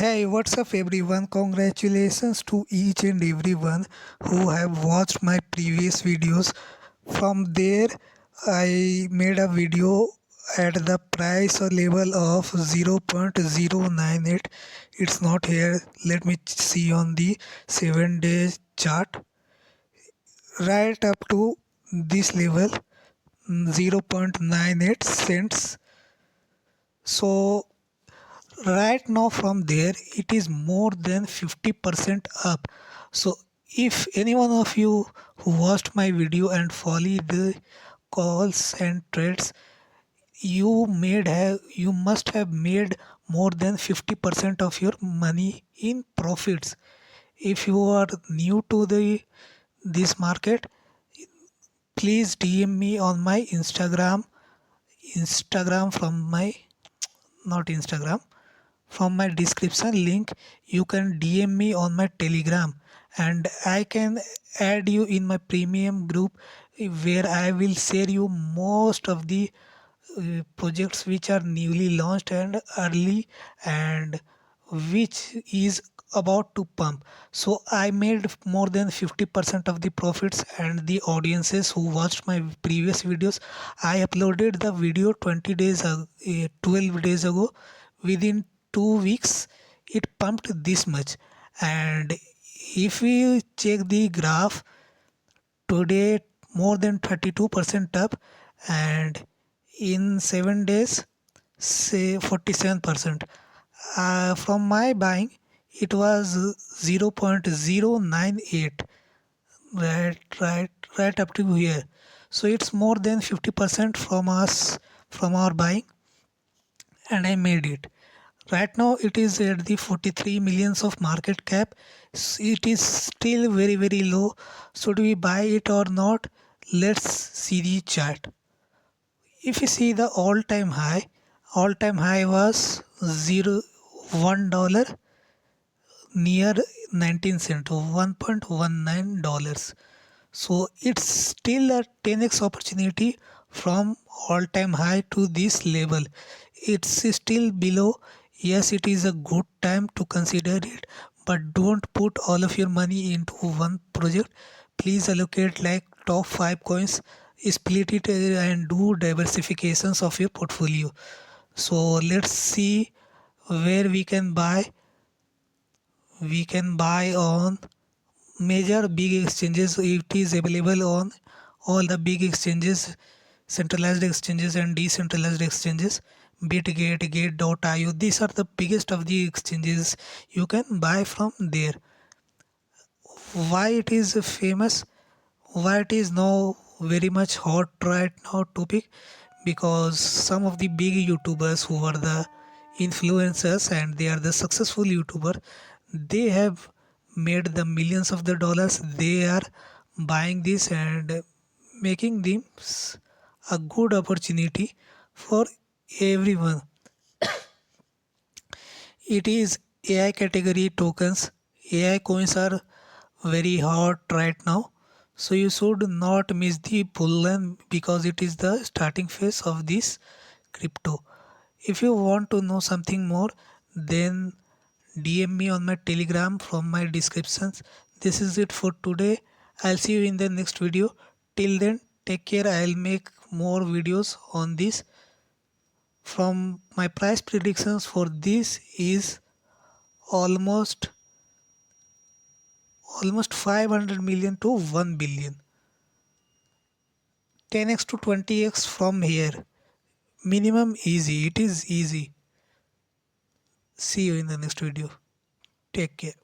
Hey, what's up everyone? Congratulations to each and everyone who have watched my previous videos. From there, I made a video at the price or level of 0.098. It's not here. Let me see on the 7 day chart. Right up to this level, 0.98 cents. So right now from there it is more than 50% up. So if any one of you who watched my video and follow the calls and trades, you must have made more than 50% of your money in profits. If you are new to the this market, please DM me on my Instagram from my not Instagram, from my description link. You can DM me on my Telegram and I can add you in my premium group where I will share you most of the projects which are newly launched and early and which is about to pump. So I made more than 50% of the profits, and the audiences who watched my previous videos, I uploaded the video 20 days 12 days ago. Within 2 weeks it pumped this much. And if we check the graph, today more than 32% up, and in 7 days say 47%. From my buying it was 0.098, right up to here. So it's more than 50% from us, from our buying, and I made it. Right now it is at the 43 millions of market cap. It is still very low. Should we buy it or not? Let's see the chart. If you see the all-time high was $1 near 19 cent, $1.19. So it's still a 10x opportunity from all-time high to this level. It's still below. Yes, it is a good time to consider it, but don't put all of your money into one project. Please allocate like top 5 coins, split it and do diversifications of your portfolio. So let's see where we can buy on major big exchanges. It is available on all the big exchanges, centralized exchanges and decentralized exchanges. Bitgate, Gate.io, these are the biggest of the exchanges. You can buy from there. Why it is famous, why it is now very much hot right now topic? Because some of the big YouTubers who are the influencers and they are the successful YouTuber, they have made the millions of the dollars. They are buying this and making this a good opportunity for everyone. It is AI category tokens. AI coins are very hot right now. So you should not miss the bull run because it is the starting phase of this crypto. If you want to know something more, then DM me on my Telegram from my descriptions. This is it for today. I'll see you in the next video. Till then, take care. I'll make more videos on this. From my price predictions for this is almost 500 million to 1 billion, 10x to 20x from here. Minimum easy. It is easy. See you in the next video. Take care.